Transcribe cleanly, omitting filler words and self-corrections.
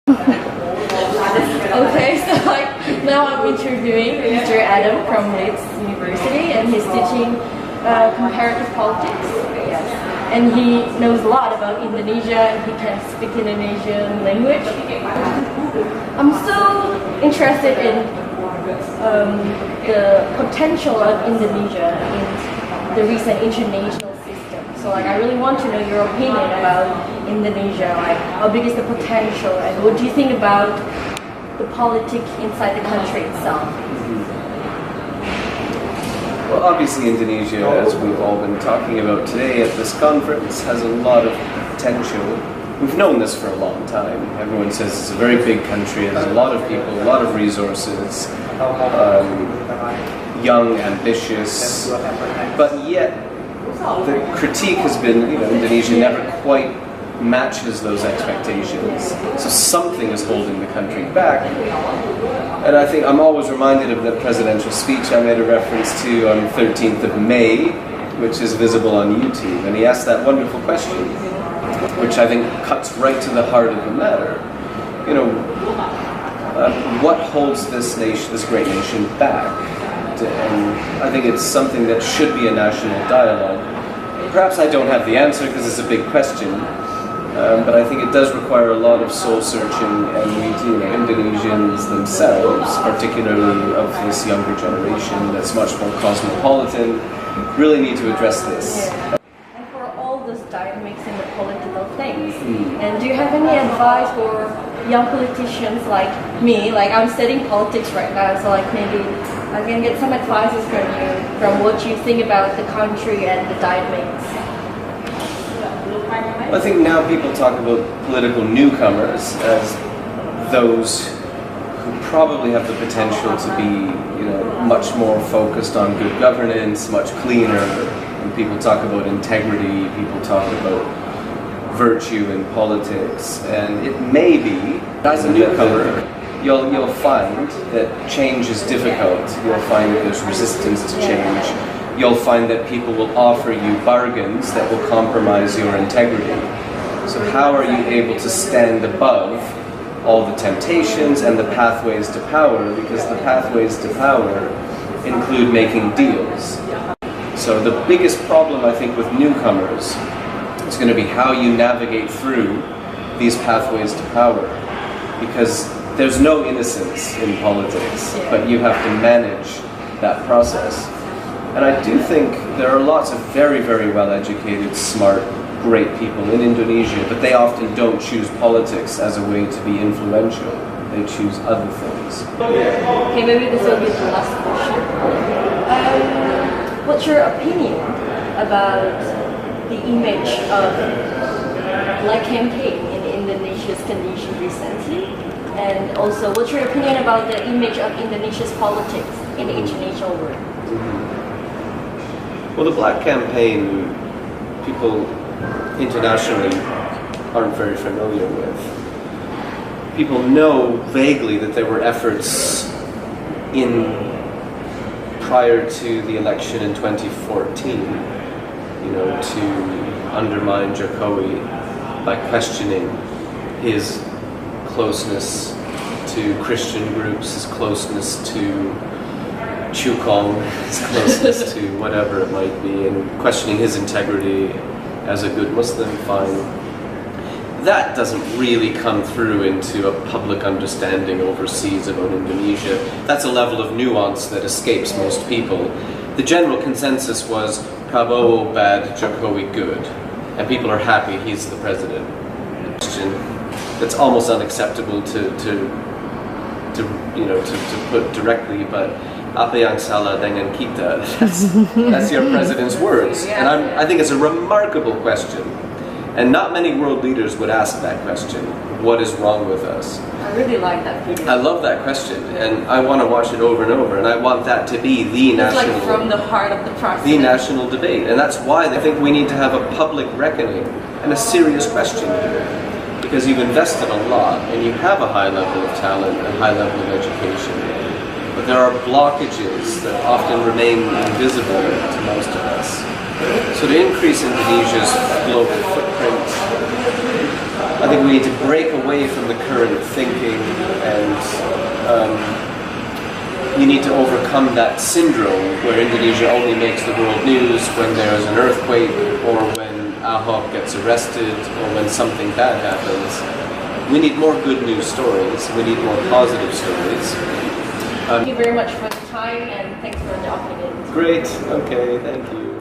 Okay, so now I'm interviewing Mr. Adam from Leeds University, and he's teaching comparative politics. Yes, and he knows a lot about Indonesia, and he can speak Indonesian language. I'm so interested in the potential of Indonesia in the recent international system. So I really want to know your opinion about Indonesia. How big is the potential, and what do you think about the politics inside the country itself? Well, obviously Indonesia, as we've all been talking about today at this conference, has a lot of potential. We've known this for a long time. Everyone says it's a very big country, it has a lot of people, a lot of resources, young, ambitious, but yet the critique has been, Indonesia never quite matches those expectations. So something is holding the country back. And I think I'm always reminded of the presidential speech I made a reference to on the 13th of May, which is visible on YouTube. And he asked that wonderful question, which I think cuts right to the heart of the matter. What holds this nation, this great nation, back? And I think it's something that should be a national dialogue. Perhaps I don't have the answer because it's a big question, but I think it does require a lot of soul searching, and we, Indonesians themselves, particularly of this younger generation that's much more cosmopolitan, really need to address this. And for all those dynamics in the political things, and do you have any advice for young politicians like me? I'm studying politics right now, so maybe I can get some advices from you, from what you think about the country and the dynamics. I think now people talk about political newcomers as those who probably have the potential to be, much more focused on good governance, much cleaner. When people talk about integrity, people talk about virtue in politics, and it may be, as a newcomer, you'll find that change is difficult. You'll find that there's resistance to change. You'll find that people will offer you bargains that will compromise your integrity. So how are you able to stand above all the temptations and the pathways to power? Because the pathways to power include making deals. So the biggest problem, I think, with newcomers is going to be how you navigate through these pathways to power. Because there's no innocence in politics, but you have to manage that process. And I do think there are lots of very, very well-educated, smart, great people in Indonesia, but they often don't choose politics as a way to be influential. They choose other things. Okay, maybe this will be the last question. What's your opinion about the image of Black campaign in Indonesia's condition recently? And also, what's your opinion about the image of Indonesia's politics in the international world? Well, the Black campaign, people internationally aren't very familiar with. People know vaguely that there were efforts prior to the election in 2014, to undermine JOKOWI by questioning his closeness to Christian groups, his closeness to Chukong, his closeness to whatever it might be, and questioning his integrity as a good Muslim, fine. That doesn't really come through into a public understanding overseas about Indonesia. That's a level of nuance that escapes most people. The general consensus was Prabowo bad, JOKOWI good, and people are happy he's the president. That's almost unacceptable to put directly, but apa yang salah dengan kita? That's your president's words, and I think it's a remarkable question. And not many world leaders would ask that question. What is wrong with us? I really like that video. I love that question, and I want to watch it over and over, and I want that to be the national... It's from the heart of the process. The national debate, and that's why I think we need to have a public reckoning and a serious question here. Because you've invested a lot, and you have a high level of talent and high level of education. But there are blockages that often remain invisible to most of us. So to increase Indonesia's global footprint, I think we need to break away from the current thinking, and you need to overcome that syndrome where Indonesia only makes the world news when there's an earthquake, or when Ahok gets arrested, or when something bad happens. We need more good news stories. We need more positive stories. Thank you very much for the time, and thanks for the opportunity. Great. Okay. Thank you.